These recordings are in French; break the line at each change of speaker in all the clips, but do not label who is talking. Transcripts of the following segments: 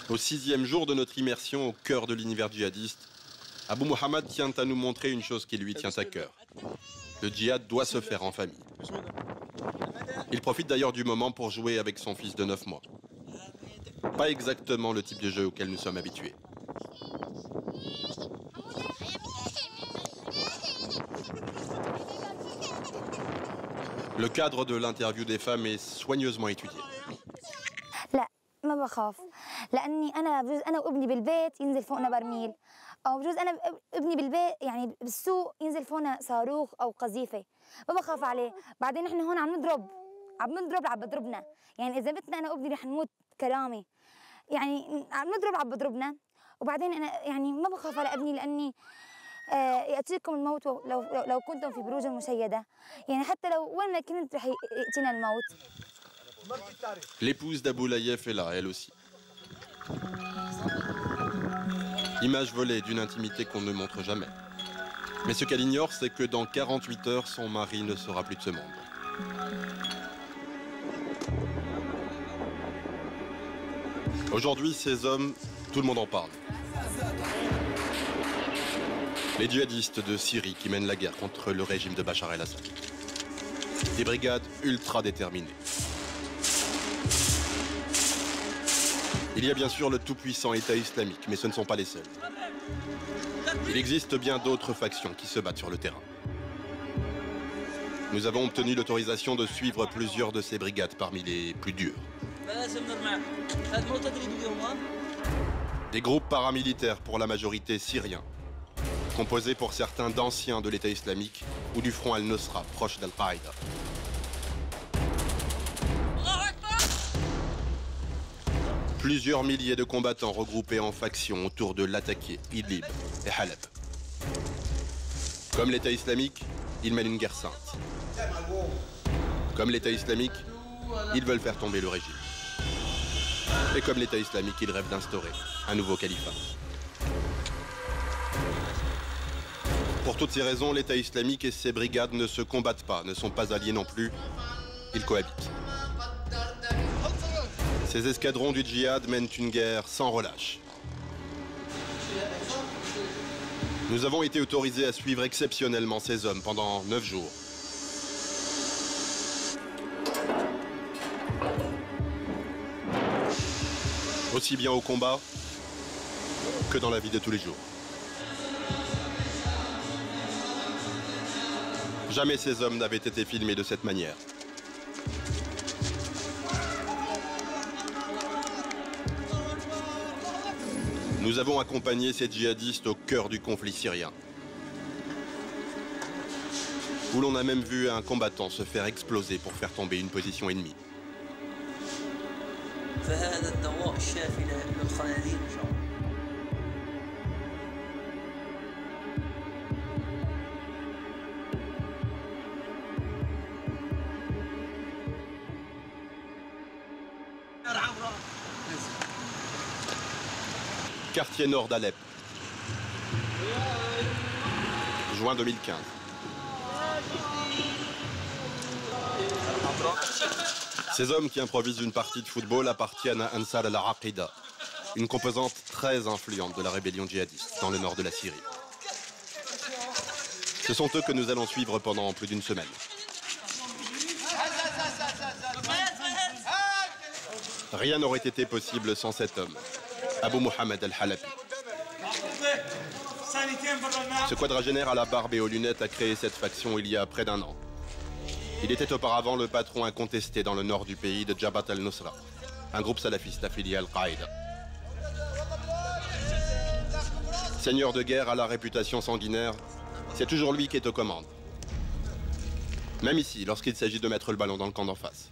Au 6e jour de notre immersion au cœur de l'univers djihadiste, Abu Muhammad tient à nous montrer une chose qui lui tient à cœur. Le djihad doit se faire en famille. Il profite d'ailleurs du moment pour jouer avec son fils de 9 mois. Pas exactement le type de jeu auquel nous sommes habitués. Le cadre de l'interview des femmes est soigneusement étudié.
ما بخاف لاني انا بجوز انا وابني بالبيت ينزل فوقنا برميل او بجوز انا ابني بالبيت يعني بالسوق ينزل فوقنا صاروخ او قذيفه ما بخاف عليه بعدين احنا هون عم بضربنا يعني اذا متنا انا وابني رح نموت كرامه يعني عم بضربنا وبعدين انا يعني ما بخاف على ابني لاني ياتيكم الموت لو كنتم في بروج مشيده يعني حتى لو وين ما كنت رح ياتينا الموت.
L'épouse d'Abou Layef est là, elle aussi. Image volée d'une intimité qu'on ne montre jamais. Mais ce qu'elle ignore, c'est que dans 48 heures, son mari ne sera plus de ce monde. Aujourd'hui, ces hommes, tout le monde en parle. Les djihadistes de Syrie qui mènent la guerre contre le régime de Bachar el-Assad. Des brigades ultra déterminées. Il y a bien sûr le tout-puissant État islamique, mais ce ne sont pas les seuls. Il existe bien d'autres factions qui se battent sur le terrain. Nous avons obtenu l'autorisation de suivre plusieurs de ces brigades parmi les plus dures. Des groupes paramilitaires pour la majorité syriens, composés pour certains d'anciens de l'État islamique ou du front al-Nusra, proche d'Al-Qaïda. Plusieurs milliers de combattants regroupés en factions autour de l'attaqué, Idlib et Haleb. Comme l'État islamique, ils mènent une guerre sainte. Comme l'État islamique, ils veulent faire tomber le régime. Et comme l'État islamique, ils rêvent d'instaurer un nouveau califat. Pour toutes ces raisons, l'État islamique et ses brigades ne se combattent pas, ne sont pas alliés non plus, ils cohabitent. Ces escadrons du djihad mènent une guerre sans relâche. Nous avons été autorisés à suivre exceptionnellement ces hommes pendant 9 jours. Aussi bien au combat que dans la vie de tous les jours. Jamais ces hommes n'avaient été filmés de cette manière. Nous avons accompagné ces djihadistes au cœur du conflit syrien, où l'on a même vu un combattant se faire exploser pour faire tomber une position ennemie. Quartier nord d'Alep, juin 2015. Ces hommes qui improvisent une partie de football appartiennent à Ansar al-Aqida, une composante très influente de la rébellion djihadiste dans le nord de la Syrie. Ce sont eux que nous allons suivre pendant plus d'une semaine. Rien n'aurait été possible sans cet homme, Abu Muhammad al-Halabi. Ce quadragénaire à la barbe et aux lunettes a créé cette faction il y a près d'1 an. Il était auparavant le patron incontesté dans le nord du pays de Jabhat al-Nusra, un groupe salafiste affilié à Al-Qaïda. Seigneur de guerre à la réputation sanguinaire, c'est toujours lui qui est aux commandes. Même ici, lorsqu'il s'agit de mettre le ballon dans le camp d'en face.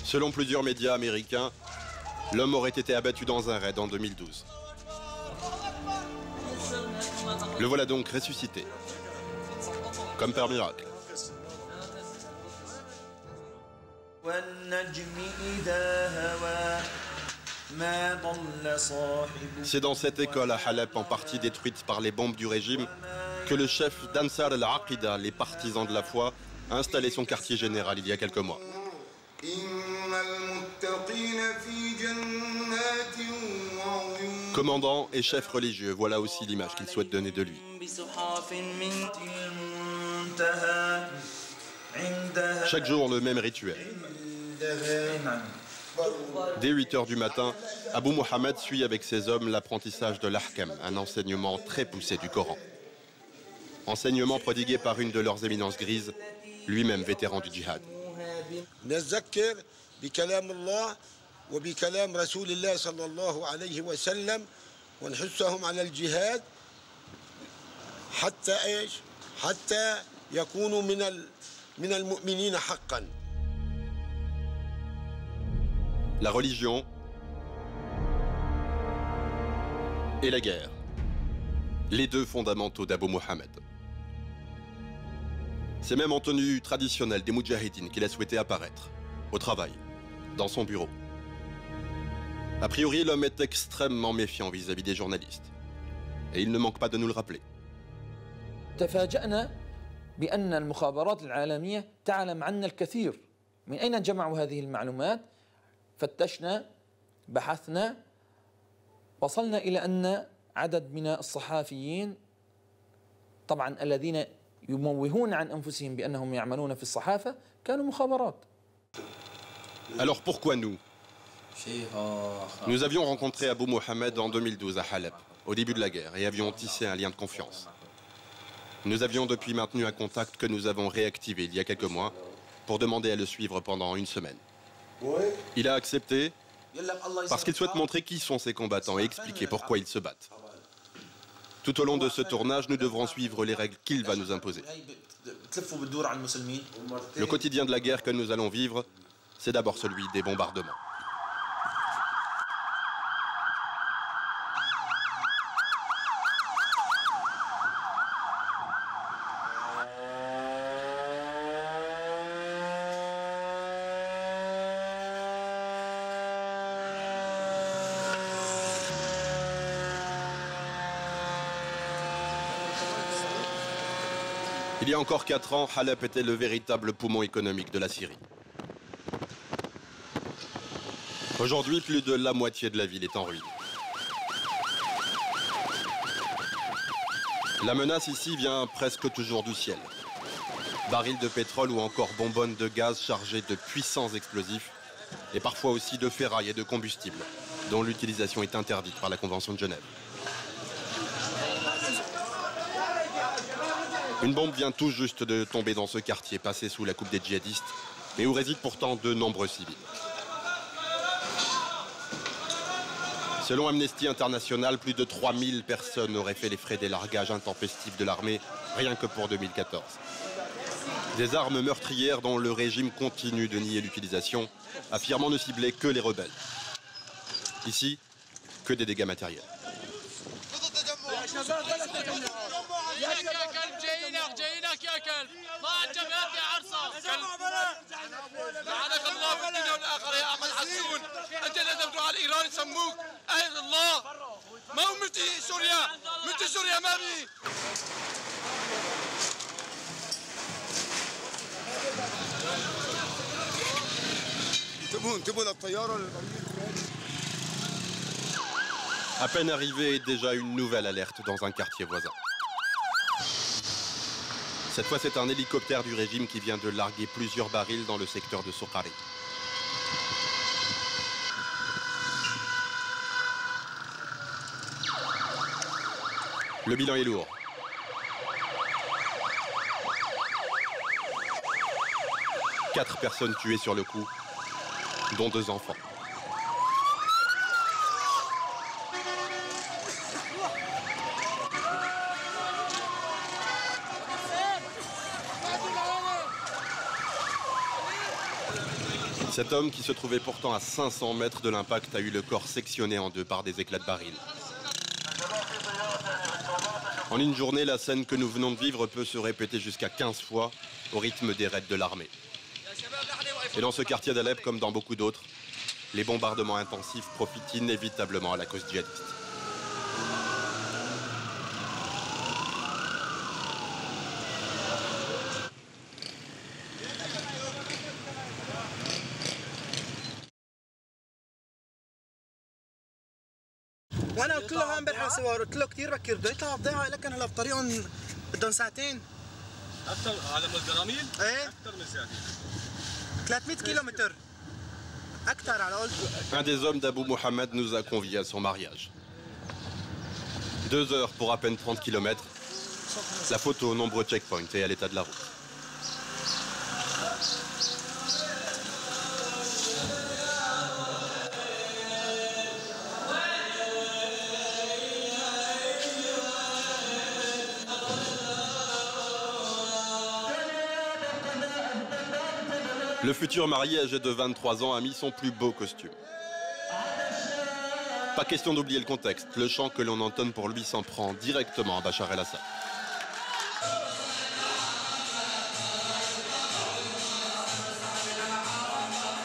Selon plusieurs médias américains, l'homme aurait été abattu dans un raid en 2012. Le voilà donc ressuscité, comme par miracle. C'est dans cette école à Halep, en partie détruite par les bombes du régime, que le chef d'Ansar al-Aqida, les partisans de la foi, a installé son quartier général il y a quelques mois. Commandant et chef religieux, voilà aussi l'image qu'il souhaite donner de lui. Chaque jour, le même rituel. Dès 8 h du matin, Abu Mohamed suit avec ses hommes l'apprentissage de l'Ahkam, un enseignement très poussé du Coran. Enseignement prodigué par une de leurs éminences grises, lui-même vétéran du djihad.
وبكلام رسول الله صلى الله عليه وسلم ونحثهم على الجهاد حتى ايش؟ حتى يكونوا من المؤمنين حقا.
La religion et la guerre, les deux fondamentaux d'Abu Mohamed. C'est même en tenue traditionnelle des Moudjahidines qu'il a souhaité apparaître, au travail, dans son bureau. A priori, l'homme est extrêmement méfiant vis-à-vis des journalistes. Et il ne manque pas de nous le rappeler.
تفاجأنا بأن المخابرات العالمية تعلم عنا الكثير. من أين جمعوا هذه المعلومات؟ فتشنا، بحثنا، وصلنا إلى أن عدد من الصحافيين طبعا الذين يموهون عن أنفسهم بأنهم يعملون في الصحافة كانوا مخابرات.
Alors pourquoi nous? Nous avions rencontré Abu Mohamed en 2012 à Halep, au début de la guerre, et avions tissé un lien de confiance. Nous avions depuis maintenu un contact que nous avons réactivé il y a quelques mois pour demander à le suivre pendant une semaine. Il a accepté parce qu'il souhaite montrer qui sont ses combattants et expliquer pourquoi ils se battent. Tout au long de ce tournage, nous devrons suivre les règles qu'il va nous imposer. Le quotidien de la guerre que nous allons vivre, c'est d'abord celui des bombardements. Il y a encore 4 ans, Halep était le véritable poumon économique de la Syrie. Aujourd'hui, plus de la moitié de la ville est en ruine. La menace ici vient presque toujours du ciel. Barils de pétrole ou encore bonbonnes de gaz chargées de puissants explosifs et parfois aussi de ferraille et de combustible, dont l'utilisation est interdite par la Convention de Genève. Une bombe vient tout juste de tomber dans ce quartier passé sous la coupe des djihadistes, mais où résident pourtant de nombreux civils. Selon Amnesty International, plus de 3000 personnes auraient fait les frais des largages intempestifs de l'armée, rien que pour 2014. Des armes meurtrières dont le régime continue de nier l'utilisation, affirmant ne cibler que les rebelles. Ici, que des dégâts matériels.
جايينك يا كلب ضاعت جبهات يا عرصه لعنك الله في الدنيا والاخره يا احمد حسون انت لازم تروح على ايران يسموك اهل الله ما هو مفتي سوريا ما بي
انتبهوا للطياره.
À peine arrivé, déjà une nouvelle alerte dans un quartier voisin. Cette fois, c'est un hélicoptère du régime qui vient de larguer plusieurs barils dans le secteur de Soukari. Le bilan est lourd. Quatre personnes tuées sur le coup, dont 2 enfants. Cet homme, qui se trouvait pourtant à 500 mètres de l'impact, a eu le corps sectionné en 2 par des éclats de barils. En une journée, la scène que nous venons de vivre peut se répéter jusqu'à 15 fois au rythme des raids de l'armée. Et dans ce quartier d'Alep, comme dans beaucoup d'autres, les bombardements intensifs profitent inévitablement à la cause djihadiste.
وانا قلت له امبارح سوار قلت له كثير بكير بده يطلع بضيعه لكن هلا بطريقهم بدهم ساعتين
اكثر على الجراميل؟
ايه
اكثر من ساعتين
300 كيلومتر اكثر على قولته.
Un des hommes d'Abou Mohamed nous a conviés à son mariage. 2 heures pour à peine 30 km. La photo aux nombreux checkpoints et à l'état de la route. Le futur marié âgé de 23 ans a mis son plus beau costume. Pas question d'oublier le contexte, le chant que l'on entonne pour lui s'en prend directement à Bachar el-Assad.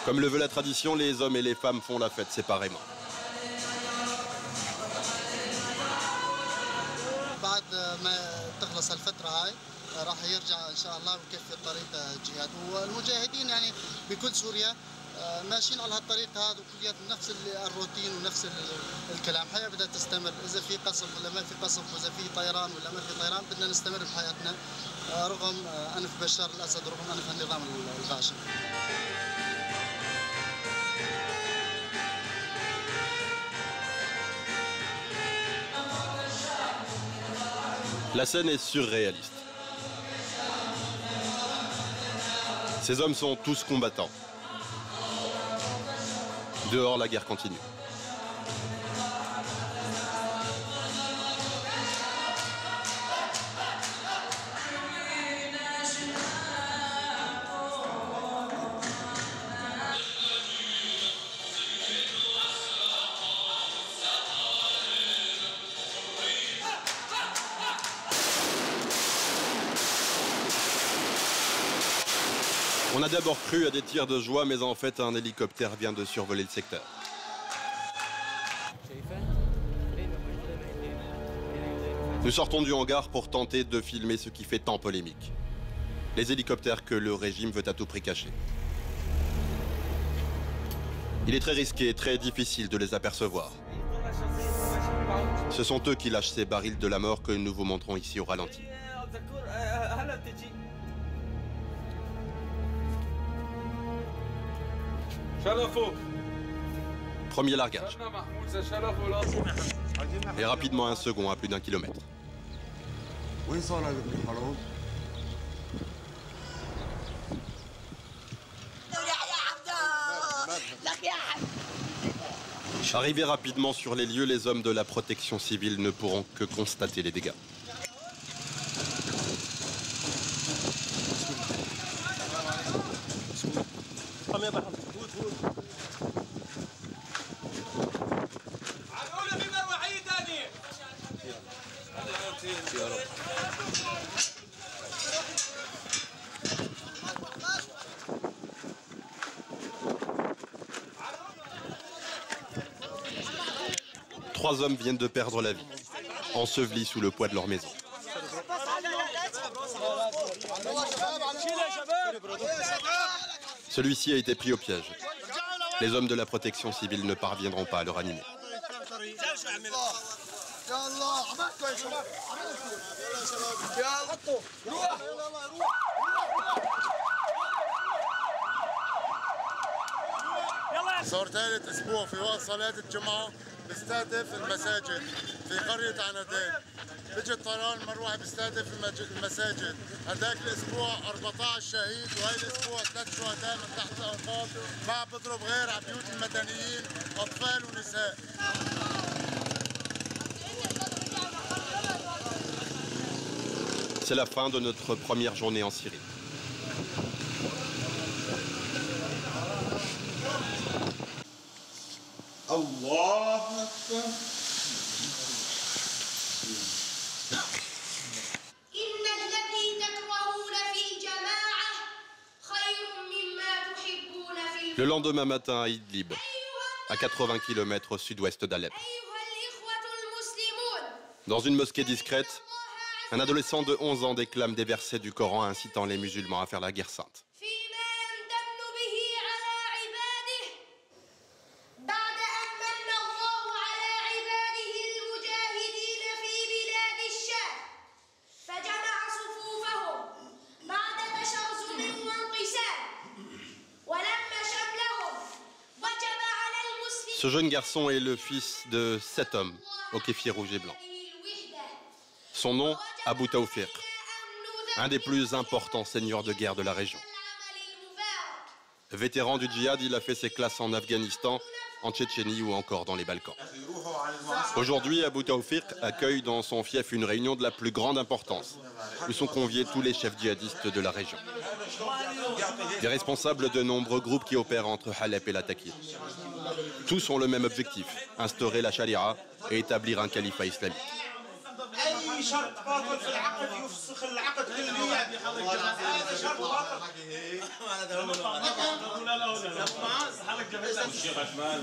Comme le veut la tradition, les hommes et les femmes font la fête séparément.
راح يرجع ان شاء الله ويكفي طريق الجهاد والمجاهدين يعني بكل سوريا ماشيين على هالطريق هذا وكليات نفس الروتين ونفس الكلام. الحياه بدها تستمر، اذا في قصف ولا ما في قصف، واذا في طيران ولا ما في طيران، بدنا نستمر بحياتنا رغم انف بشار الاسد ورغم انف النظام الغاشم.
La scène est surréaliste. Ces hommes sont tous combattants. Dehors, la guerre continue. On a d'abord cru à des tirs de joie, mais en fait, un hélicoptère vient de survoler le secteur. Nous sortons du hangar pour tenter de filmer ce qui fait tant polémique. Les hélicoptères que le régime veut à tout prix cacher. Il est très risqué et très difficile de les apercevoir. Ce sont eux qui lâchent ces barils de la mort que nous vous montrons ici au ralenti. Premier largage. Et rapidement un second à plus d'1 kilomètre. Arrivés rapidement sur les lieux, les hommes de la protection civile ne pourront que constater les dégâts. Trois hommes viennent de perdre la vie, ensevelis sous le poids de leur maison. Celui-ci a été pris au piège. Les hommes de la protection civile ne parviendront pas à le ranimer.
صار ثالث اسبوع في وقت صلاه الجمعه بيستهدف المساجد في قريه عنتين. بيجي الطيران مروحي بيستهدف المساجد. هذاك الاسبوع 14 شهيد وهي الاسبوع 3 شهداء من تحت الانقاض. ما بضرب غير على بيوت المدنيين اطفال ونساء.
C'est la fin de notre première journée en Syrie.
الله أكبر.
إن الذي تكرهون في الجماعة خير مما تحبون في
Le lendemain matin à Idlib, à 80 km au sud-ouest d'Alep. Dans une mosquée discrète, un adolescent de 11 ans déclame des versets du Coran incitant les musulmans à faire la guerre sainte. Ce jeune garçon est le fils de 7 hommes au kéfir rouge et blanc. Son nom, Abu Tawfiq, un des plus importants seigneurs de guerre de la région. Vétéran du djihad, il a fait ses classes en Afghanistan, en Tchétchénie ou encore dans les Balkans. Aujourd'hui, Abu Tawfiq accueille dans son fief une réunion de la plus grande importance, où sont conviés tous les chefs djihadistes de la région. Des responsables de nombreux groupes qui opèrent entre Halep et Latakia. Tous ont le même objectif, instaurer la charia et établir un califat islamique.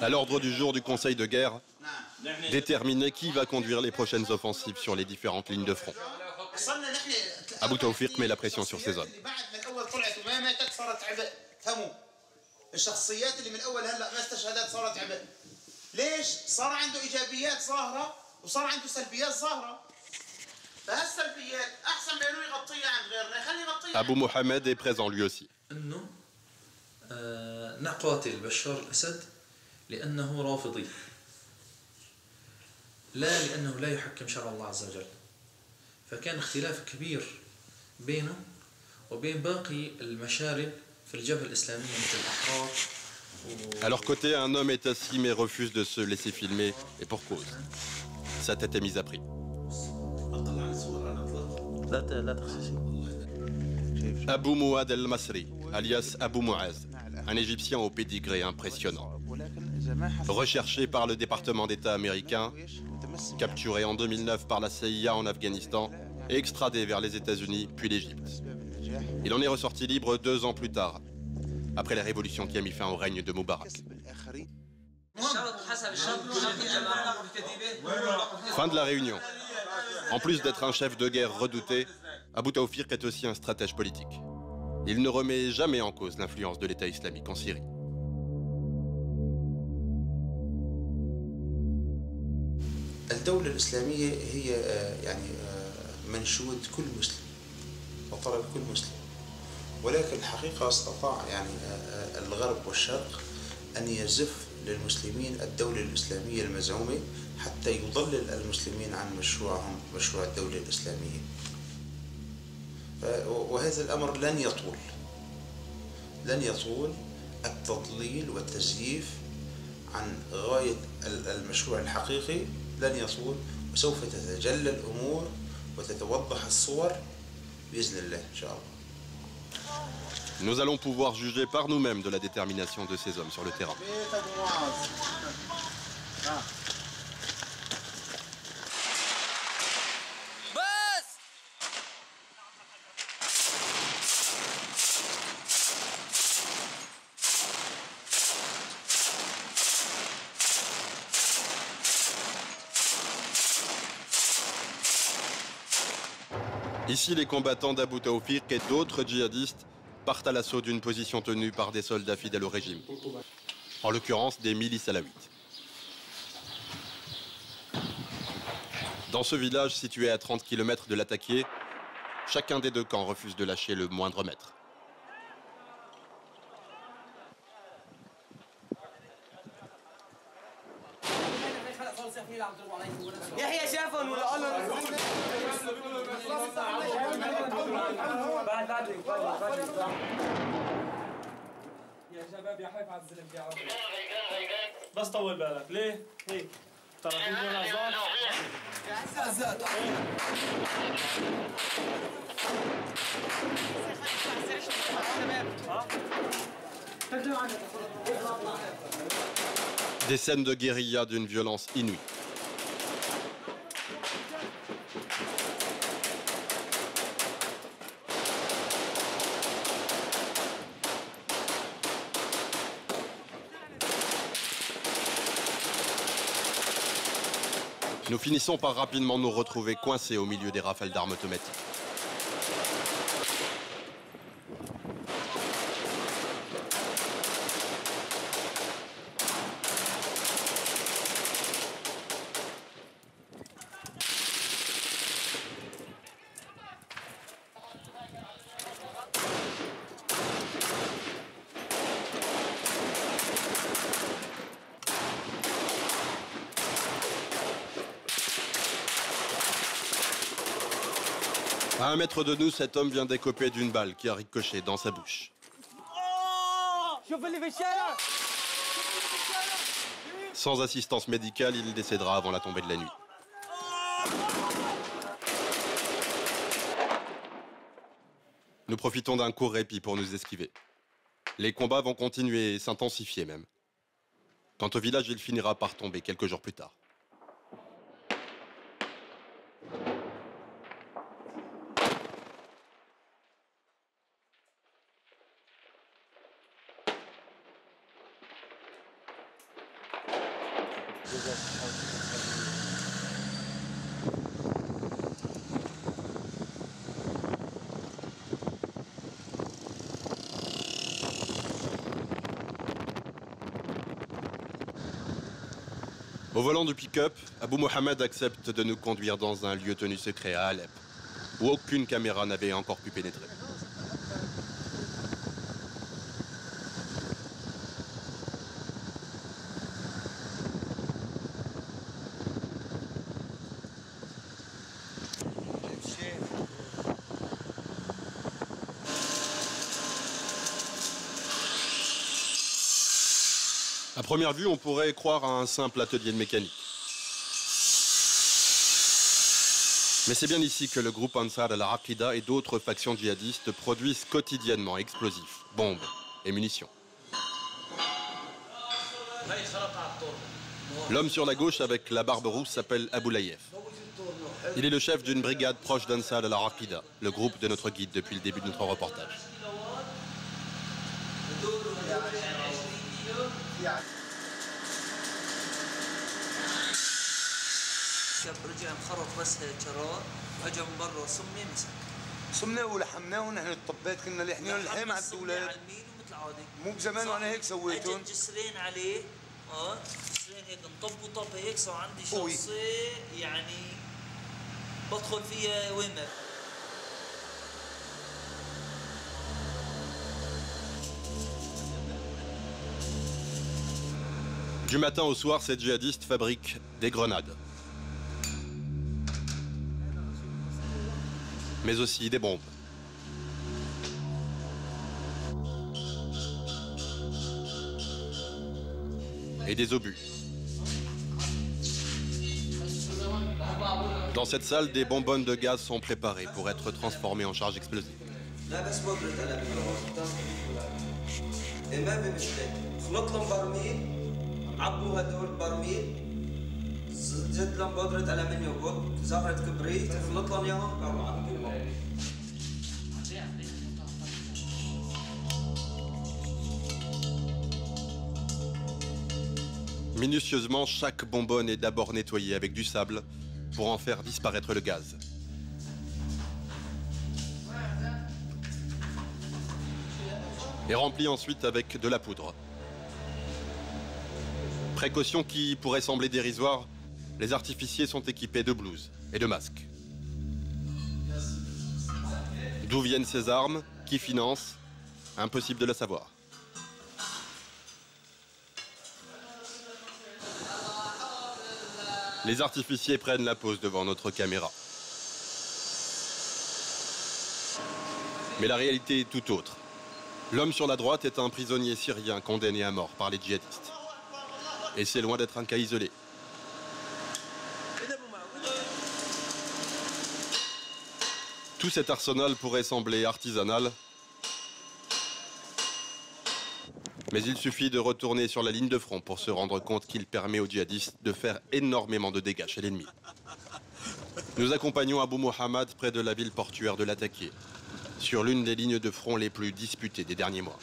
À l'ordre du jour du Conseil de guerre, déterminer qui va conduire les prochaines offensives sur les différentes lignes de front. Abu Tawfiq met la pression sur ses hommes.
الشخصيات اللي من اول هلا ما استشهدت صارت عبء. ليش؟ صار عنده ايجابيات ظاهره وصار عنده سلبيات ظاهره. فهالسلبيات احسن ما يغطيها عند غيرنا، يخلي يغطيها.
Abu Mohamed est présent lui aussi.
انه نقاتل بشار الاسد لانه رافضي. لا لانه لا يحكم شرع الله عز وجل. فكان اختلاف كبير بينه وبين باقي المشارب.
À leur côté, un homme est assis mais refuse de se laisser filmer, et pour cause. Sa tête est mise à prix. Abu Mouad el-Masri, alias Abu Muaz, un Égyptien au pédigré impressionnant. Recherché par le département d'État américain, capturé en 2009 par la CIA en Afghanistan et extradé vers les États-Unis puis l'Égypte. Il en est ressorti libre 2 ans plus tard, après la révolution qui a mis fin au règne de Moubarak. Fin de la réunion. En plus d'être un chef de guerre redouté, Abu Tawfiq est aussi un stratège politique. Il ne remet jamais en cause l'influence de l'État islamique en Syrie.
الدولة الإسلامية هي يعني منشود كل مسلم وطلب كل مسلم. ولكن الحقيقة استطاع يعني الغرب والشرق أن يزف للمسلمين الدولة الإسلامية المزعومة حتى يضلل المسلمين عن مشروعهم، مشروع الدولة الإسلامية. وهذا الأمر لن يطول. لن يطول التضليل والتزييف عن غاية المشروع الحقيقي، لن يطول، وسوف تتجلى الأمور وتتوضح الصور بإذن الله إن شاء الله.
Nous allons pouvoir juger par nous-mêmes de la détermination de ces hommes sur le terrain. Ici, les combattants d'Abu Tawfiq et d'autres djihadistes partent à l'assaut d'une position tenue par des soldats fidèles au régime, en l'occurrence des milices alaouites. Dans ce village situé à 30 km de l'Atakié, chacun des 2 camps refuse de lâcher le moindre mètre.
بس طول بالك ليه؟ هيك ترى في مناظرات
Des scènes de guérilla d'une violence inouïe. Nous finissons par rapidement nous retrouver coincés au milieu des rafales d'armes automatiques. À 1 mètre de nous, cet homme vient d'écoper d'une balle qui a ricoché dans sa bouche. Sans assistance médicale, il décédera avant la tombée de la nuit. Nous profitons d'un court répit pour nous esquiver. Les combats vont continuer et s'intensifier même. Quant au village, il finira par tomber quelques jours plus tard. Au volant du pick-up, Abou Mohamed accepte de nous conduire dans un lieu tenu secret à Alep, où aucune caméra n'avait encore pu pénétrer. À première vue, on pourrait croire à un simple atelier de mécanique. Mais c'est bien ici que le groupe Ansar al-Aqida et d'autres factions djihadistes produisent quotidiennement explosifs, bombes et munitions. L'homme sur la gauche avec la barbe rousse s'appelle Abou Layef. Il est le chef d'une brigade proche d'Ansar al-Aqida, le groupe de notre guide depuis le début de notre reportage.
رجع مخرط بس هيك شرار اجى من برا صمي مسك
صمناه ولحمناه ونحن الطبات كنا لحنين اللحام على الدولاب
مثل عادي
مو بزمان وانا هيك سويتهم
اجى جسرين عليه جسرين هيك انطبوا طب هيك صار عندي شخصيه يعني بدخل فيها وين ما
Du matin au soir, ces djihadistes fabriquent des grenades. Mais aussi des bombes. Et des obus. Dans cette salle, des bonbonnes de gaz sont préparées pour être transformées en charges explosives.
عبوا هدول برميل زد لهم بودرة ألمنيوم زغرة كبريت خلط لهم إياهم
Minutieusement, chaque bonbonne est d'abord nettoyée avec du sable pour en faire disparaître le gaz. Et remplie ensuite avec de la poudre. Précaution qui pourrait sembler dérisoire, les artificiers sont équipés de blouses et de masques. D'où viennent ces armes? Qui finance? Impossible de le savoir. Les artificiers prennent la pose devant notre caméra. Mais la réalité est tout autre. L'homme sur la droite est un prisonnier syrien condamné à mort par les djihadistes. Et c'est loin d'être un cas isolé. Tout cet arsenal pourrait sembler artisanal, mais il suffit de retourner sur la ligne de front pour se rendre compte qu'il permet aux djihadistes de faire énormément de dégâts chez l'ennemi. Nous accompagnons Abou Mohamed près de la ville portuaire de Latakia, sur l'une des lignes de front les plus disputées des derniers mois.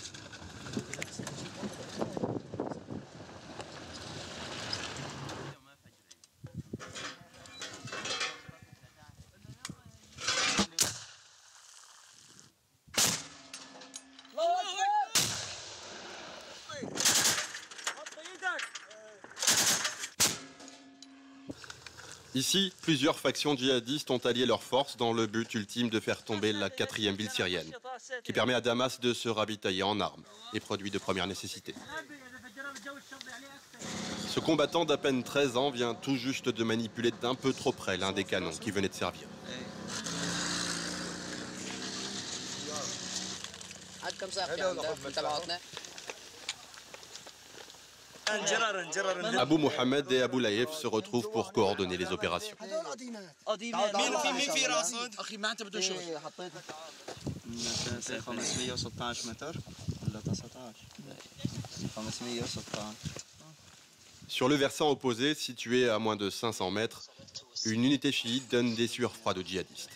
Ici, plusieurs factions djihadistes ont allié leurs forces dans le but ultime de faire tomber la 4e ville syrienne, qui permet à Damas de se ravitailler en armes et produits de première nécessité. Ce combattant d'à peine 13 ans vient tout juste de manipuler d'un peu trop près l'un des canons qui venait de servir. Abou Mohamed et Abou Layef se retrouvent pour coordonner les opérations. Sur le versant opposé, situé à moins de 500 mètres, une unité chiite donne des sueurs froides aux djihadistes.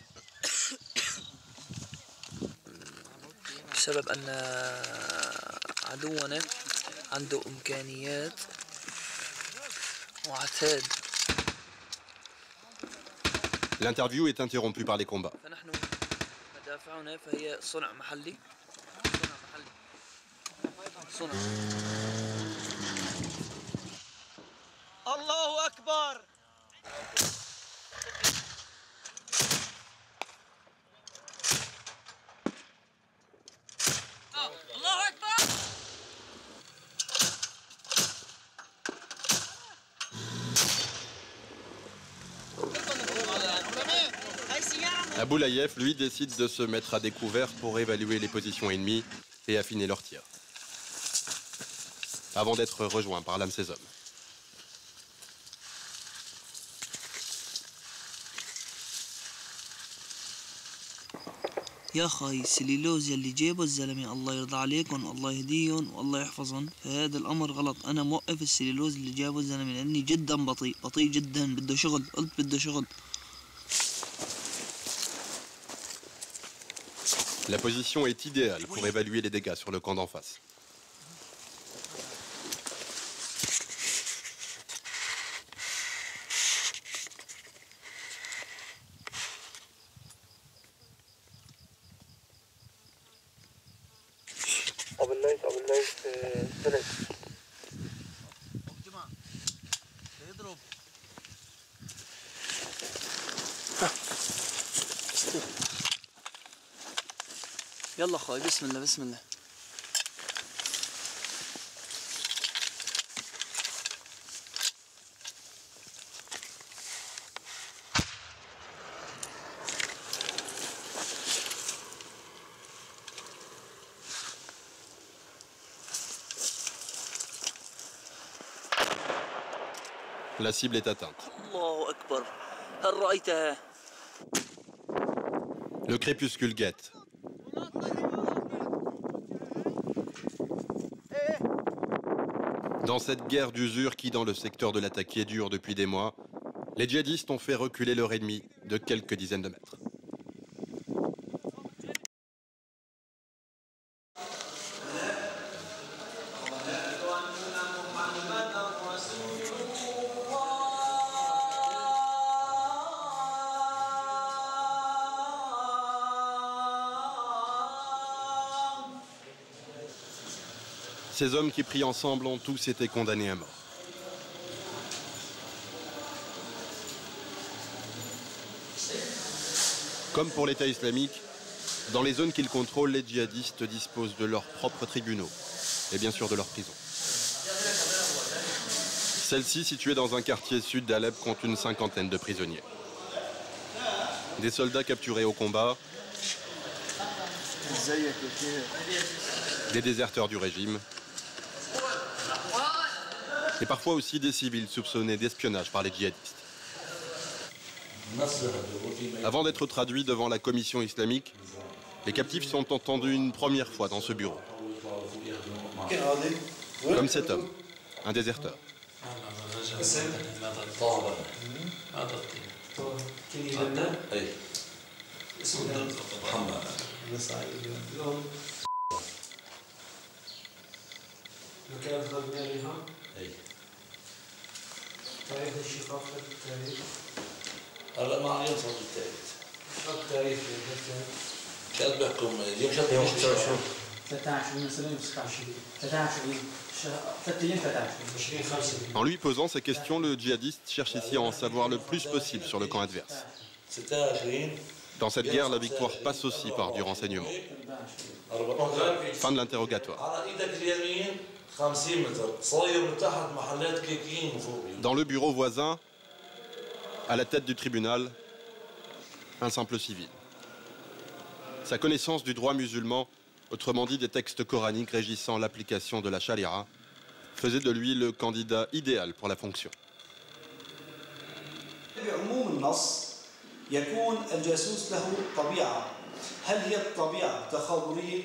L'interview est interrompue par les combats.
Allahu Akbar. Allahu Akbar.
Abou Layef, lui, décide de se mettre à découvert pour évaluer les positions ennemies et affiner leurs tirs, avant d'être rejoint par l'un de ses hommes.
يا أخي السليلوز يلي جيبه الزلمة الله يرضى عليكم والله يهديهم والله يحفظهم فهذا الأمر غلط. أنا موقف السليلوز اللي جابه الزلمة لأني جدا بطيء جدا بده شغل. قلت بده شغل.
La position est idéale pour évaluer les dégâts sur le camp d'en face.
يلا أخوي بسم الله بسم الله.
La cible est atteinte.
الله أكبر. هل رأيتها؟
Le crépuscule guette. Dans cette guerre d'usure qui, dans le secteur de l'attaqué, dure depuis des mois, les djihadistes ont fait reculer leur ennemi de quelques dizaines de mètres. Ces hommes qui prient ensemble ont tous été condamnés à mort. Comme pour l'État islamique, dans les zones qu'ils contrôlent, les djihadistes disposent de leurs propres tribunaux et bien sûr de leurs prisons. Celle-ci, située dans un quartier sud d'Alep, compte une cinquantaine de prisonniers. Des soldats capturés au combat, des déserteurs du régime, et parfois aussi des civils soupçonnés d'espionnage par les djihadistes. Avant d'être traduits devant la commission islamique, les captifs sont entendus une première fois dans ce bureau. Comme cet homme, un déserteur.
هلا ما عم يوصل الثالث. شو التاريخ؟ شو بحكم اليوم شو 21
En lui posant ces questions, le djihadiste cherche ici à en savoir le plus possible sur le camp adverse. Dans cette guerre, la victoire passe aussi par du renseignement. Fin de l'interrogatoire. Dans le bureau voisin, à la tête du tribunal, un simple civil. Sa connaissance du droit musulman, autrement dit des textes coraniques régissant l'application de la charia, faisait de lui le candidat idéal pour la fonction.
يكون الجاسوس له طبيعة، هل هي الطبيعة تخابرية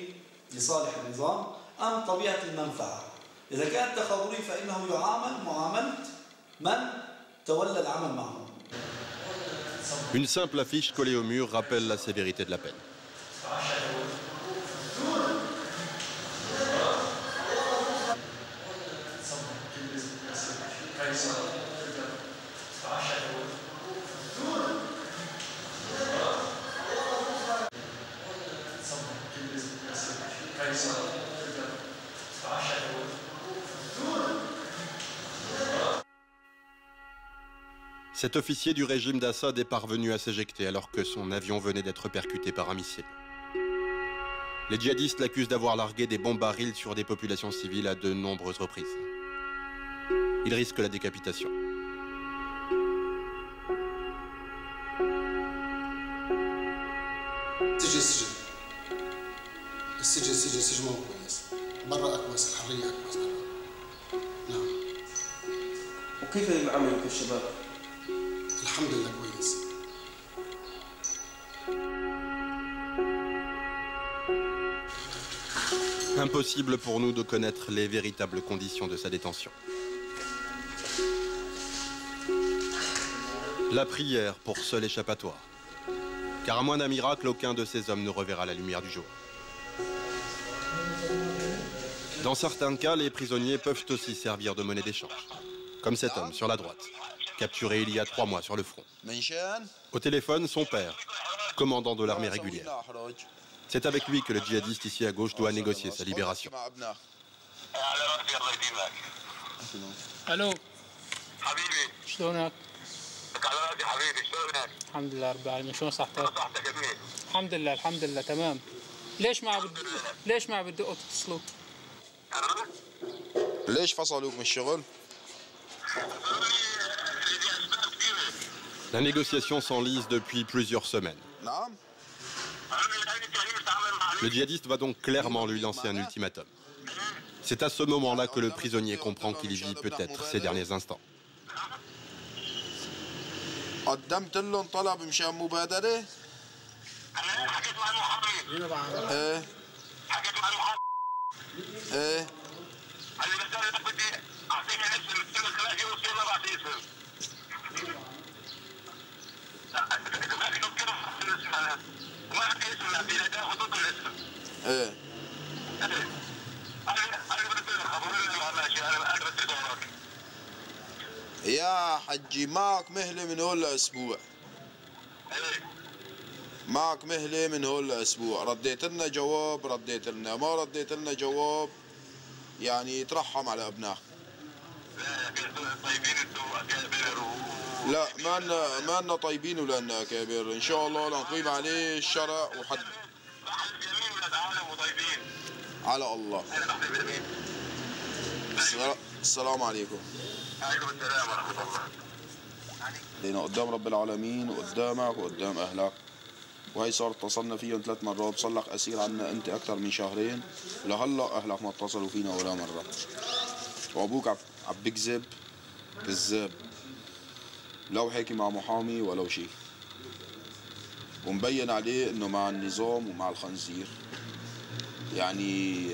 لصالح النظام أم طبيعة المنفعة؟ إذا كان تخابري فإنه يعامل معاملة من تولى العمل معه.
Une simple affiche collée au mur rappelle la sévérité de la peine. Cet officier du régime d'Assad est parvenu à s'éjecter alors que son avion venait d'être percuté par un missile. Les djihadistes l'accusent d'avoir largué des bombes barils sur des populations civiles à de nombreuses reprises. Il risque la décapitation.
السجن مو كويس برا اكوس الحريه اكوس نعم
وكيف يعاملك الشباب؟
الحمد لله كويس
Impossible pour nous de connaître les véritables conditions de sa détention. La prière pour seul échappatoire. Car à moins d'un miracle, aucun de ces hommes ne reverra la lumière du jour. Dans certains cas, les prisonniers peuvent aussi servir de monnaie d'échange. Comme cet homme sur la droite, capturé il y a 3 mois sur le front. Au téléphone, son père, commandant de l'armée régulière. C'est avec lui que le djihadiste ici à gauche doit négocier sa libération.
Allô شلونك؟ الحمد لله رب العالمين شلون صحتك؟ الحمد لله الحمد لله تمام. ليش ما بدكوا تتصلوا؟
ليش فصلوك من الشغل؟
La négociation s'enlise depuis plusieurs semaines. Le djihadiste va donc clairement lui lancer un ultimatum. C'est à ce moment-là que le prisonnier comprend qu'il vit peut-être ses derniers instants.
قدمت لهم طلب مشان مبادرة؟
حكيت مع المحامي.
ايه
حكيت مع المحامي.
ايه
قال لي بس انا بدي اعطيني اسم السنة خلال يوصل ما بعطي اسم. ما في تذكرة اسم انا. وما عندي اسم عندي لا تاخذ الاسم.
ايه
انا بدي خبرني ماشي انا بدي دورك.
يا حجي معك مهلة من هول لأسبوع. معك مهلة من هول لأسبوع، رديت لنا جواب رديت لنا، ما رديت لنا جواب يعني ترحم على أبنائك. لا ما لنا طيبين ولا لنا أكابر، إن شاء الله لنقيم عليه الشرع وحد. على الله. السلام عليكم.
عليكم السلام ورحمة الله.
لينا قدام رب العالمين وقدامك وقدام أهلك، وهي صار اتصلنا فيهم 3 مرات، صار لك أسير عنا أنت أكثر من شهرين، ولهلا أهلك ما اتصلوا فينا ولا مرة، وأبوك عم بكذب كذاب، لو حكي مع محامي ولو شيء، ومبين عليه إنه مع النظام ومع الخنزير، يعني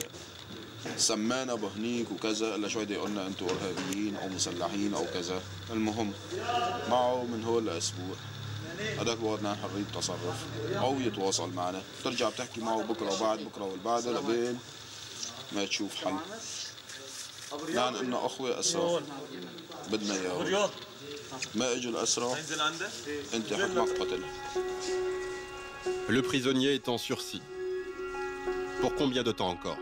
سمانا بهنيك وكذا، الا شوي يقولنا انتم ارهابيين او مسلحين او كذا. المهم معه من هون لاسبوع، هذاك الوقت نحن حريه تصرف او يتواصل معنا، بترجع بتحكي معه بكره وبعد بكره والبعده لبين ما تشوف حل. نحن إننا اخوه اسرى بدنا اياه، ما اجوا الاسرى انت حكمك قتل.
Le prisonnier est en sursis. Pour combien de temps encore?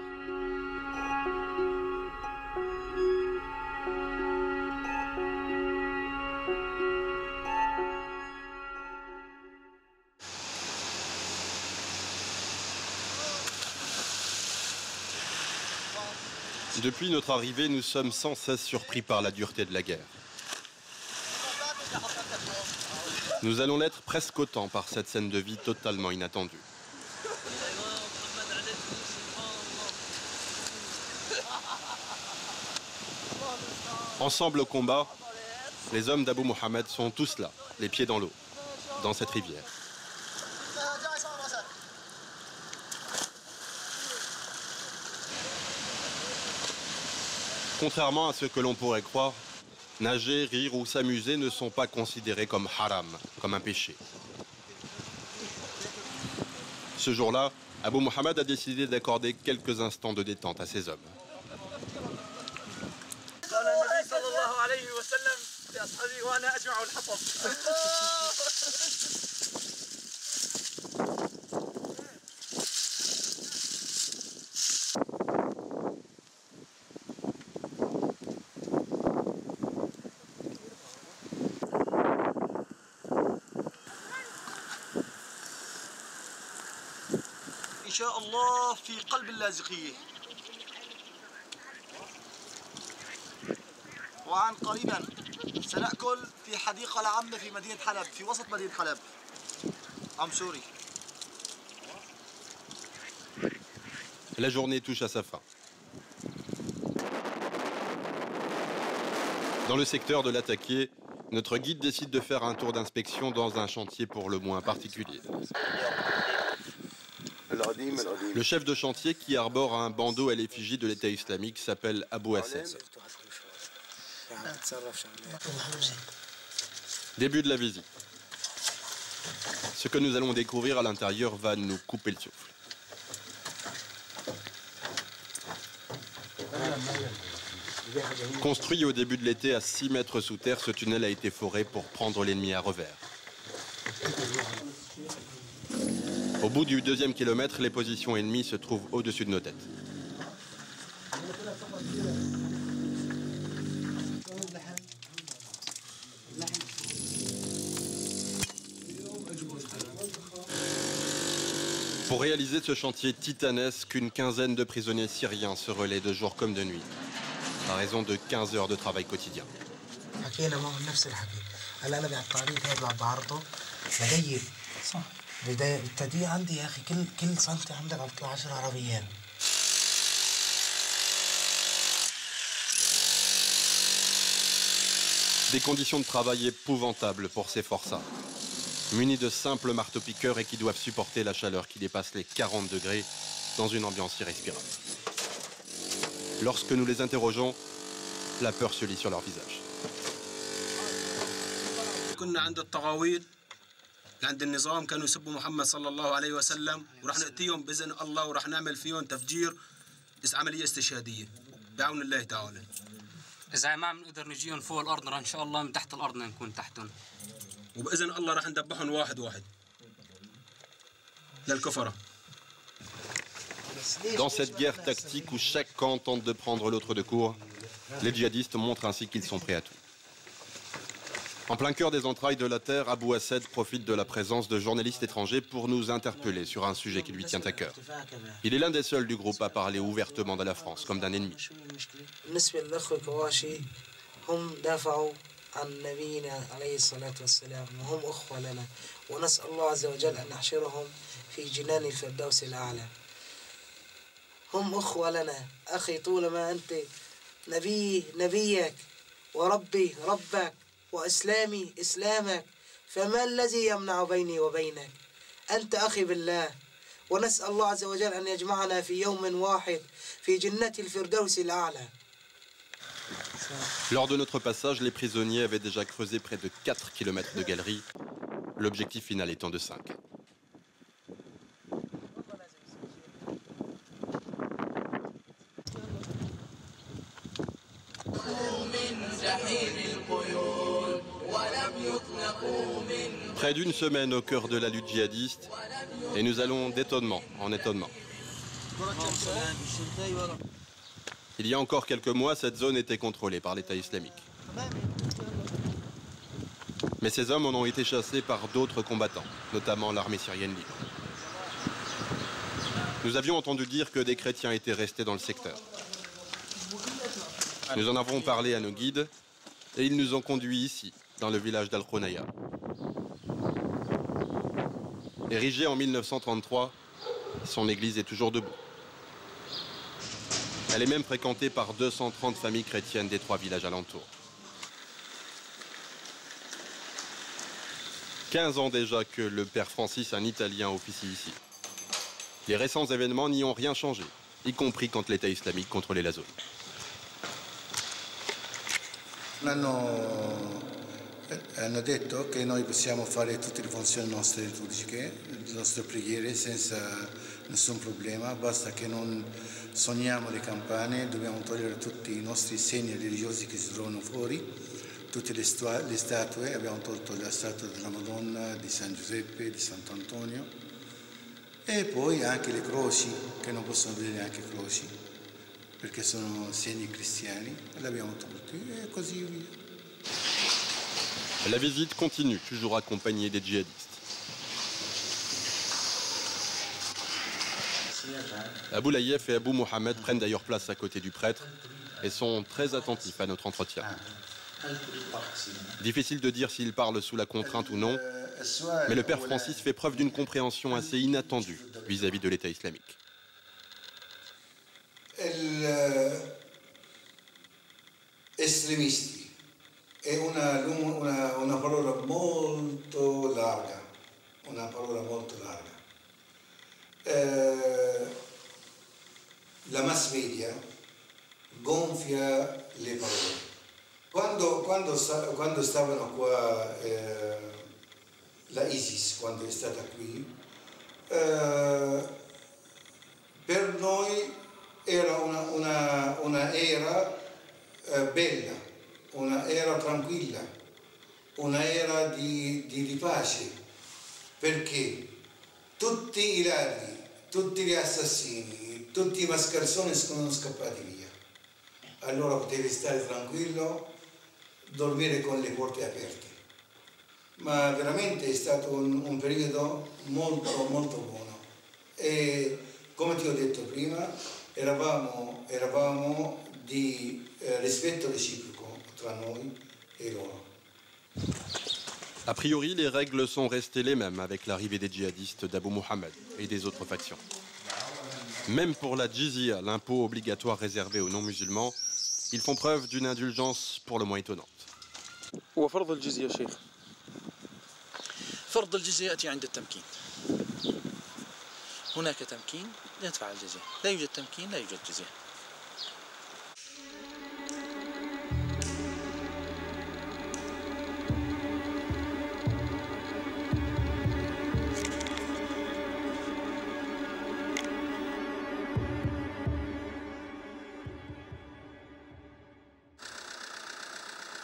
Depuis notre arrivée, nous sommes sans cesse surpris par la dureté de la guerre. Nous allons l'être presque autant par cette scène de vie totalement inattendue. Ensemble au combat, les hommes d'Abu Mohamed sont tous là, les pieds dans l'eau, dans cette rivière. Contrairement à ce que l'on pourrait croire, nager, rire ou s'amuser ne sont pas considérés comme haram, comme un péché. Ce jour-là, Abu Mohamed a décidé d'accorder quelques instants de détente à ses hommes.
إن شاء الله في قلب اللاذقية وعن قريبا سنأكل في حديقة العامة في مدينة حلب في وسط مدينة حلب. I'm sorry.
La journée touche à sa fin. Dans le secteur de l'Attaquié, notre guide décide de faire un tour d'inspection dans un chantier pour le moins particulier. Le chef de chantier, qui arbore un bandeau à l'effigie de l'État islamique, s'appelle Abu Assad. Début de la visite. Ce que nous allons découvrir à l'intérieur va nous couper le souffle. Construit au début de l'été à 6 mètres sous terre, ce tunnel a été foré pour prendre l'ennemi à revers. Au bout du 2e kilomètre, les positions ennemies se trouvent au-dessus de nos têtes. Pour réaliser ce chantier titanesque, une quinzaine de prisonniers syriens se relaient de jour comme de nuit, à raison de 15 heures de travail quotidien. Des conditions de travail épouvantables pour ces forçats, munis de simples marteaux-piqueurs et qui doivent supporter la chaleur qui dépasse les 40 degrés dans une ambiance irrespirable. Lorsque nous les interrogeons, la peur se lit sur leur visage.
عند النظام كانوا يسبوا محمد صلى الله عليه وسلم ورح نأتيهم بإذن الله ورح نعمل فيهم تفجير عملية استشهادية بعون الله تعالى.
إذا ما بنقدر نجيهم فوق الأرض إن شاء الله من تحت الأرض نكون تحتهم.
وبإذن الله رح ندبحهم واحد واحد للكفرة.
Dans cette guerre tactique où chaque camp tente de prendre l'autre de court, les djihadistes montrent ainsi qu'ils sont prêts à tout. En plein cœur des entrailles de la terre, Abu Assad profite de la présence de journalistes étrangers pour nous interpeller sur un sujet qui lui tient à cœur. Il est l'un des seuls du groupe à parler ouvertement de la France comme d'un ennemi.
هم أخوة لنا أخي طولما أنت نبيك وربي ربك وإسلامي إسلامك فما الذي يمنع بيني وبينك أنت أخي بالله ونسأل الله عز وجل أن يجمعنا في يوم واحد في جنة الفردوس الأعلى.
Lors de notre passage, les prisonniers avaient déjà creusé près de 4 km de galeries, l'objectif final étant de 5. Près d'une semaine au cœur de la lutte djihadiste, et nous allons d'étonnement en étonnement. Il y a encore quelques mois, cette zone était contrôlée par l'État islamique. Mais ces hommes en ont été chassés par d'autres combattants, notamment l'armée syrienne libre. Nous avions entendu dire que des chrétiens étaient restés dans le secteur. Nous en avons parlé à nos guides et ils nous ont conduits ici, dans le village d'Al-Khunaya. Érigée en 1933, son église est toujours debout. Elle est même fréquentée par 230 familles chrétiennes des 3 villages alentours. 15 ans déjà que le père Francis, un Italien, officie ici. Les récents événements n'y ont rien changé, y compris quand l'État islamique contrôlait la zone.
Hanno detto che noi possiamo fare tutte le funzioni nostre liturgiche, le nostre preghiere senza nessun problema, basta che non suoniamo le campane, dobbiamo togliere tutti i nostri segni religiosi che si trovano fuori, tutte le statue, abbiamo tolto la statua della Madonna, di San Giuseppe, di Sant'Antonio e poi anche le croci, che non possono vedere neanche croci, perché sono segni cristiani, le abbiamo tolti e così via.
La visite continue, toujours accompagnée des djihadistes. Abou Layef et Abou Mohamed prennent d'ailleurs place à côté du prêtre et sont très attentifs à notre entretien. Difficile de dire s'ils parlent sous la contrainte ou non, mais le père Francis fait preuve d'une compréhension assez inattendue vis-à-vis de l'État islamique.
Estremisti è una parola molto larga, la mass media gonfia le parole. Quando stavano qua la ISIS, quando è stata qui, per noi era una era bella, una era tranquilla, una era di pace, perché tutti i ladri, tutti gli assassini, tutti i mascalzoni sono scappati via. Allora potevi stare tranquillo, dormire con le porte aperte. Ma veramente è stato un periodo molto molto buono e come ti ho detto prima eravamo di rispetto reciproco tra noi e loro.
A priori, les règles sont restées les mêmes avec l'arrivée des djihadistes d'Abou Mohamed et des autres factions. Même pour la jizya, l'impôt obligatoire réservé aux non-musulmans, ils font preuve d'une indulgence pour le moins étonnante.
وفرض الجزية شيخ. فرض الجزية يأتي عند التمكين. هناك تمكين ندفع الجزية، لا يوجد تمكين لا يوجد جزية.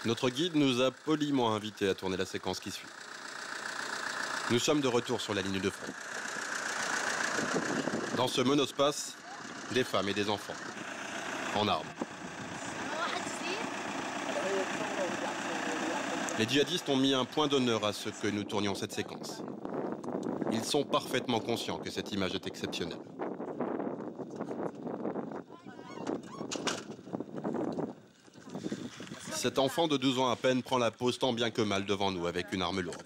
Notre guide nous a poliment invités à tourner la séquence qui suit. Nous sommes de retour sur la ligne de front. Dans ce monospace, des femmes et des enfants, en armes. Les djihadistes ont mis un point d'honneur à ce que nous tournions cette séquence. Ils sont parfaitement conscients que cette image est exceptionnelle. Cet enfant de 12 ans à peine prend la pose tant bien que mal devant nous avec une arme lourde.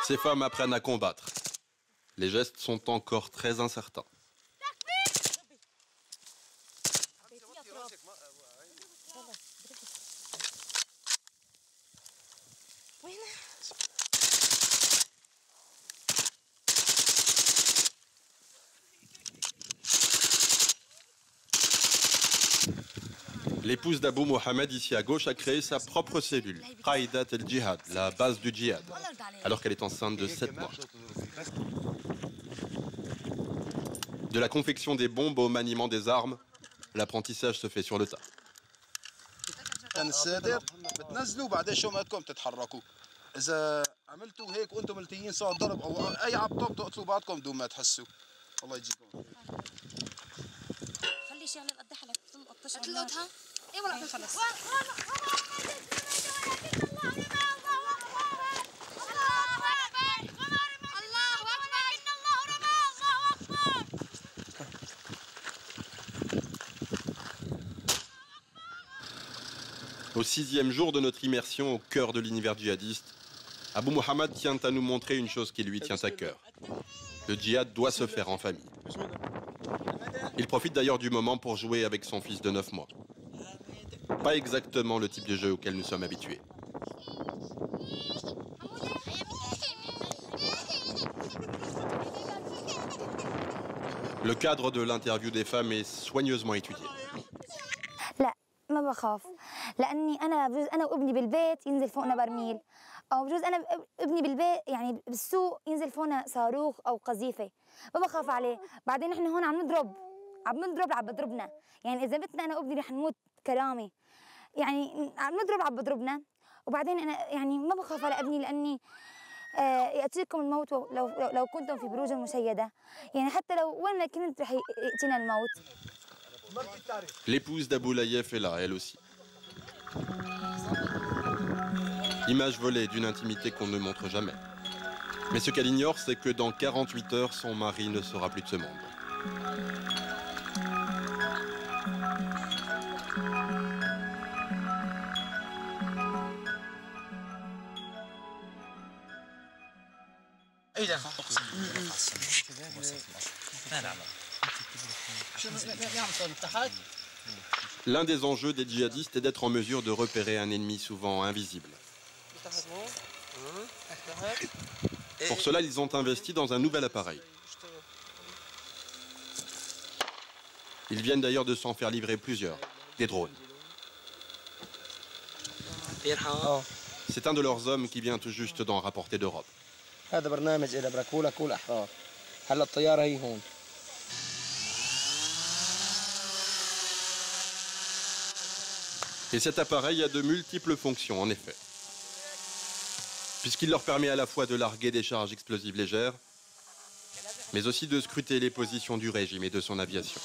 Ces femmes apprennent à combattre. Les gestes sont encore très incertains. L'épouse d'Abou Mohamed, ici à gauche, a créé sa propre cellule, Qaidat el-Jihad, la base du djihad, alors qu'elle est enceinte de 7 mois. De la confection des bombes au maniement des armes, l'apprentissage se fait sur le tas.
كان الساتر بتنزلوا بعدين شو ما بدكم تتحركوا. اذا عملتوا هيك وانتم ملتيين صار ضرب او اي عبطه بتقتلوا بعضكم بدون ما تحسوا. الله يجزيكم.
خلي شغله تقدحها لك تلقطش تلقطها. اي والله خلص.
Au 6e jour de notre immersion au cœur de l'univers djihadiste, Abou Mohamed tient à nous montrer une chose qui lui tient à cœur. Le djihad doit se faire en famille. Il profite d'ailleurs du moment pour jouer avec son fils de 9 mois. Pas exactement le type de jeu auquel nous sommes habitués. Le cadre de l'interview des femmes est soigneusement étudié.
ما بخاف لاني انا بجوز انا وابني بالبيت ينزل فوقنا برميل او بجوز انا ابني بالبيت يعني بالسوق ينزل فوقنا صاروخ او قذيفه ما بخاف عليه. بعدين نحن هون عم نضرب عم بضربنا يعني اذا بتنا انا وابني رح نموت كرامه يعني عم نضرب عم بضربنا. وبعدين انا يعني ما بخاف على ابني لاني ياتيكم الموت لو كنتم في بروج مشيده يعني حتى لو وين ما كنت رح ياتينا الموت.
L'épouse d'Abou Laïef est là, elle aussi. Image volée d'une intimité qu'on ne montre jamais. Mais ce qu'elle ignore, c'est que dans 48 heures, son mari ne sera plus de ce monde. L'un des enjeux des djihadistes est d'être en mesure de repérer un ennemi souvent invisible. Pour cela, ils ont investi dans un nouvel appareil. Ils viennent d'ailleurs de s'en faire livrer plusieurs, des drones. C'est un de leurs hommes qui vient tout juste d'en rapporter d'Europe. Et cet appareil a de multiples fonctions, en effet. Puisqu'il leur permet à la fois de larguer des charges explosives légères, mais aussi de scruter les positions du régime et de son aviation.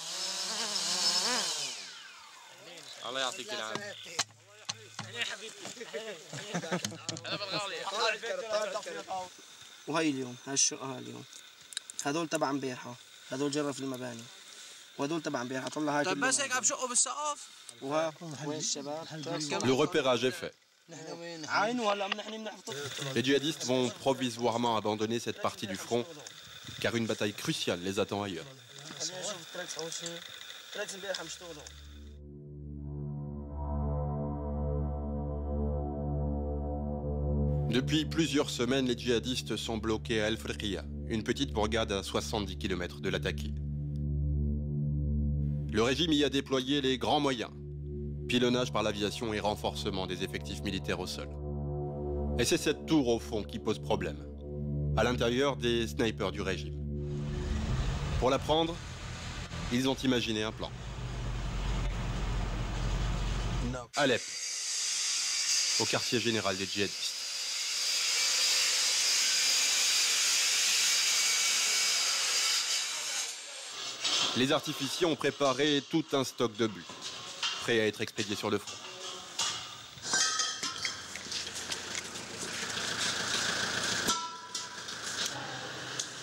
وهي اليوم هاي الشقة اليوم هذول تبع امبارحة هذول جرف المباني وهذول تبع امبارحة طلع هاي. طيب بس هيك عم شقوا بالسقف وين الشباب؟
Le repérage est fait. Les djihadistes vont provisoirement abandonner cette partie du front, car une bataille cruciale les attend ailleurs. Depuis plusieurs semaines, les djihadistes sont bloqués à El-Friqiya, une petite bourgade à 70 km de Latakia. Le régime y a déployé les grands moyens, pilonnage par l'aviation et renforcement des effectifs militaires au sol. Et c'est cette tour au fond qui pose problème, à l'intérieur des snipers du régime. Pour la prendre, ils ont imaginé un plan. Alep, au quartier général des djihadistes. Les artificiers ont préparé tout un stock de buts, prêts à être expédiés sur le front.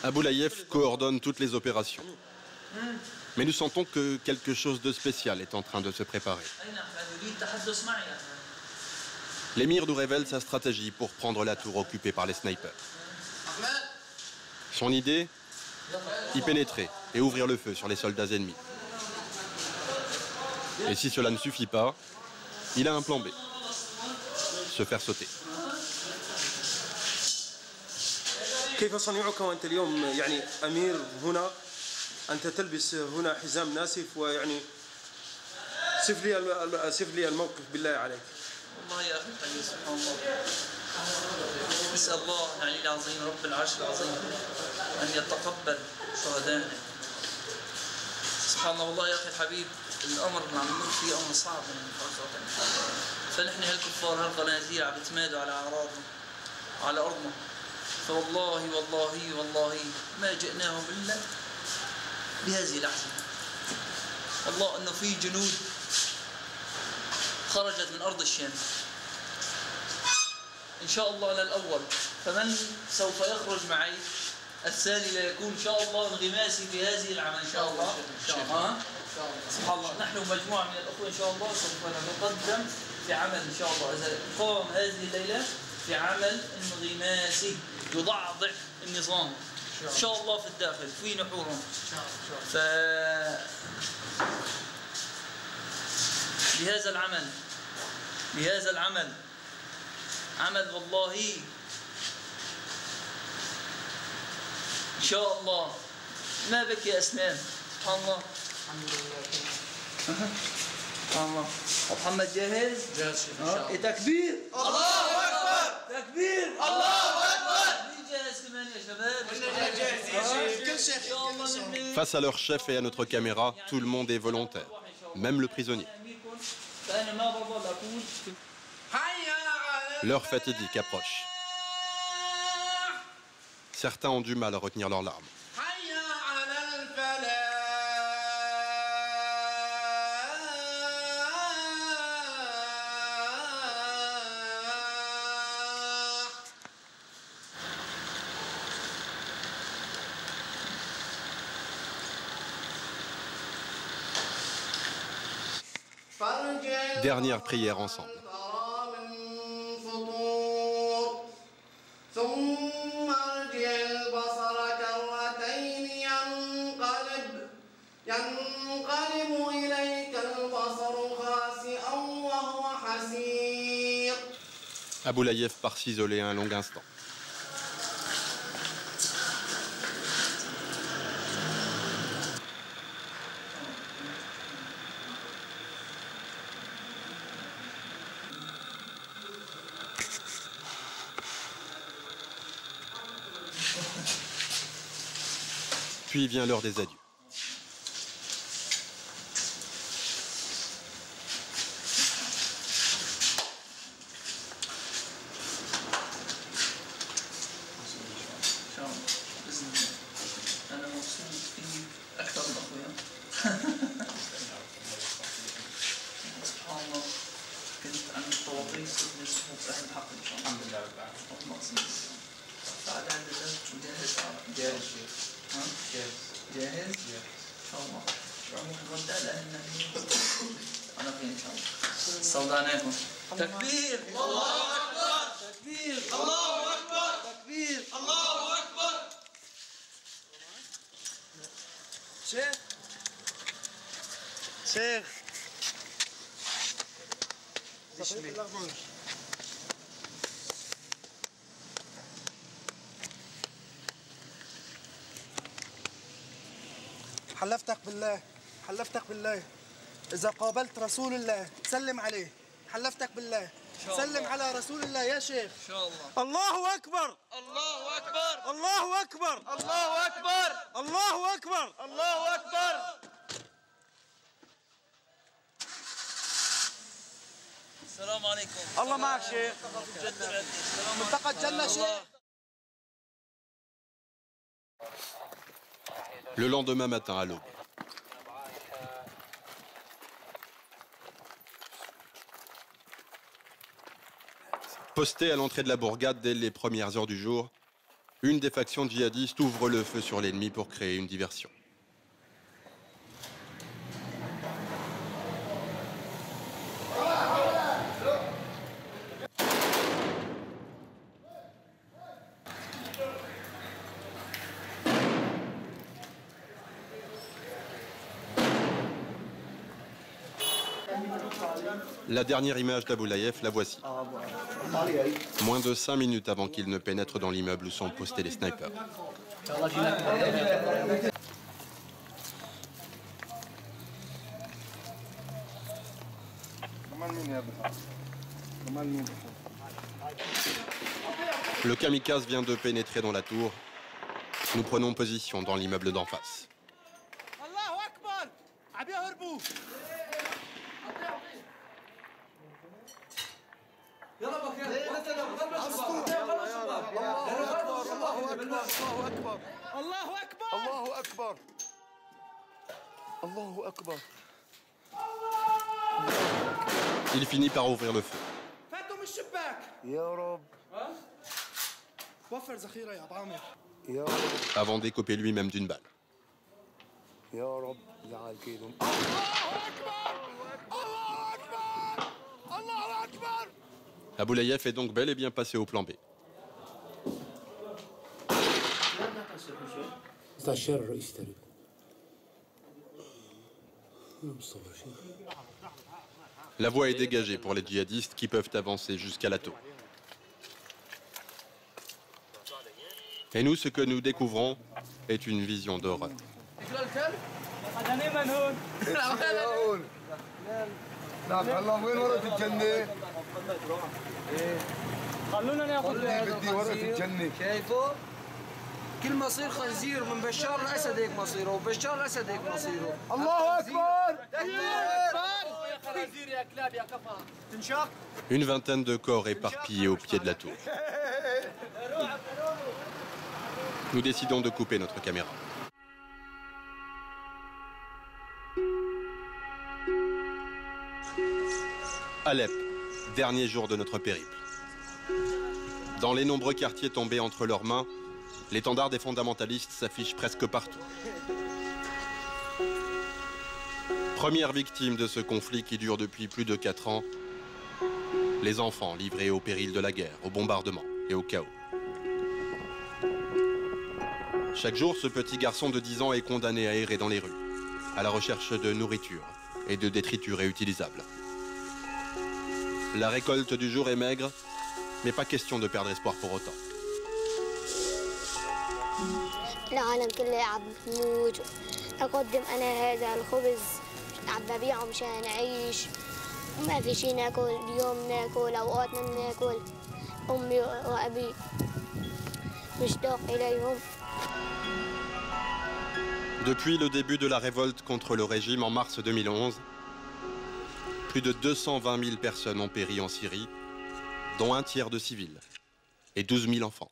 Abou Laïef coordonne toutes les opérations. Mais nous sentons que quelque chose de spécial est en train de se préparer. L'émir nous révèle sa stratégie pour prendre la tour occupée par les snipers. Son idée ? Y pénétrer et ouvrir le feu sur les soldats ennemis. Et si cela ne suffit pas, il a un plan B. Se faire sauter.
كيف صنيعك وأنت اليوم يعني أمير هنا أنت تلبس هنا حزام ناسف ويعني سف لي الموقف بالله عليك.
والله يا أخي سبحان الله نسأل الله العلي العظيم رب العرش العظيم أن يتقبل شهدائنا. سبحان الله والله يا أخي الحبيب الأمر اللي عم نمر فيه أمر صعب من فنحن هالكفار هالخنازير عم بتمادوا على أعراضنا وعلى أرضنا. فوالله والله والله ما جئناهم إلا بهذه اللحظة. والله أنه في جنود خرجت من أرض الشام إن شاء الله للأول، فمن سوف يخرج معي الثاني لا يكون إن شاء الله انغماسي في هذه العمل إن شاء الله. سبحان الله، نحن مجموعة من الأخوة إن شاء الله سوف نتقدم في عمل إن شاء الله إذا قام هذه الليلة في عمل انغماسي يضعضع النظام إن شاء الله في الداخل في نحورهم. بهذا العمل عمل والله إن شاء الله. ما بك يا أسنان؟ سبحان الله. سبحان الله. محمد جاهز؟ جاهز إن شاء الله. تكبير الله أكبر. تكبير الله أكبر. مين جاهز كمان يا شباب؟
Face à leur chef et à notre caméra, tout le monde est volontaire, même le prisonnier. L'heure fatidique approche. Certains ont du mal à retenir leurs larmes. Dernière prière ensemble. Aboulaïev part s'isoler un long instant. Puis vient l'heure des adieux.
تكبير الله أكبر. تكبير الله أكبر. تكبير الله أكبر.
شيخ شيخ حلفتك بالله إذا قابلت رسول الله سلم عليه. حلفتك بالله سلم على رسول الله يا شيخ.
إن شاء الله.
الله أكبر.
الله أكبر.
الله أكبر.
الله أكبر.
الله أكبر.
الله أكبر. السلام عليكم.
الله معك شيخ. منطقة الجنة شيخ.
Le lendemain matin à l'aube. Postée à l'entrée de la bourgade dès les premières heures du jour, une des factions djihadistes ouvre le feu sur l'ennemi pour créer une diversion. La dernière image d'Aboulaïev, la voici. Moins de 5 minutes avant qu'il ne pénètre dans l'immeuble où sont postés les snipers. Le kamikaze vient de pénétrer dans la tour. Nous prenons position dans l'immeuble d'en face.
الله أكبر الله أكبر الله أكبر الله أكبر.
Il finit par ouvrir le feu.
فاتوا من الشباك يا رب. وفر ذخيرة يا أبو عامر يا رب.
Avant d'écoper lui-même d'une balle.
يا رب جعل كيدهم.
Aboulaïef est donc bel et bien passé au plan B. La voie est dégagée pour les djihadistes qui peuvent avancer jusqu'à la tour. Et nous, ce que nous découvrons est une vision d'horreur.
خلونا ناخذ شايفه كل مصير خنزير من بشار الاسد هيك مصيره وبشار الاسد هيك مصيره. الله اكبر خنزير يا كلاب يا كفره تنشق.
Une vingtaine de corps éparpillés au pied de la tour. Nous décidons de couper notre caméra. Alep, dernier jour de notre périple. Dans les nombreux quartiers tombés entre leurs mains, l'étendard des fondamentalistes s'affiche presque partout. Première victime de ce conflit qui dure depuis plus de 4 ans, les enfants livrés au péril de la guerre, au bombardement et au chaos. Chaque jour, ce petit garçon de 10 ans est condamné à errer dans les rues, à la recherche de nourriture et de détritus réutilisables. La récolte du jour est maigre, mais pas question de perdre espoir pour autant.
العالم كله عم بتموت أقدم أنا هذا الخبز عم ببيعه مشان أعيش وما في شي ناكل اليوم ناكل أوقات ما ناكل أمي وأبي مشتاق إليهم.
Depuis le début de la révolte contre le régime en mars 2011, plus de 220 000 personnes ont péri en Syrie, dont un tiers de civils et 12 000 enfants.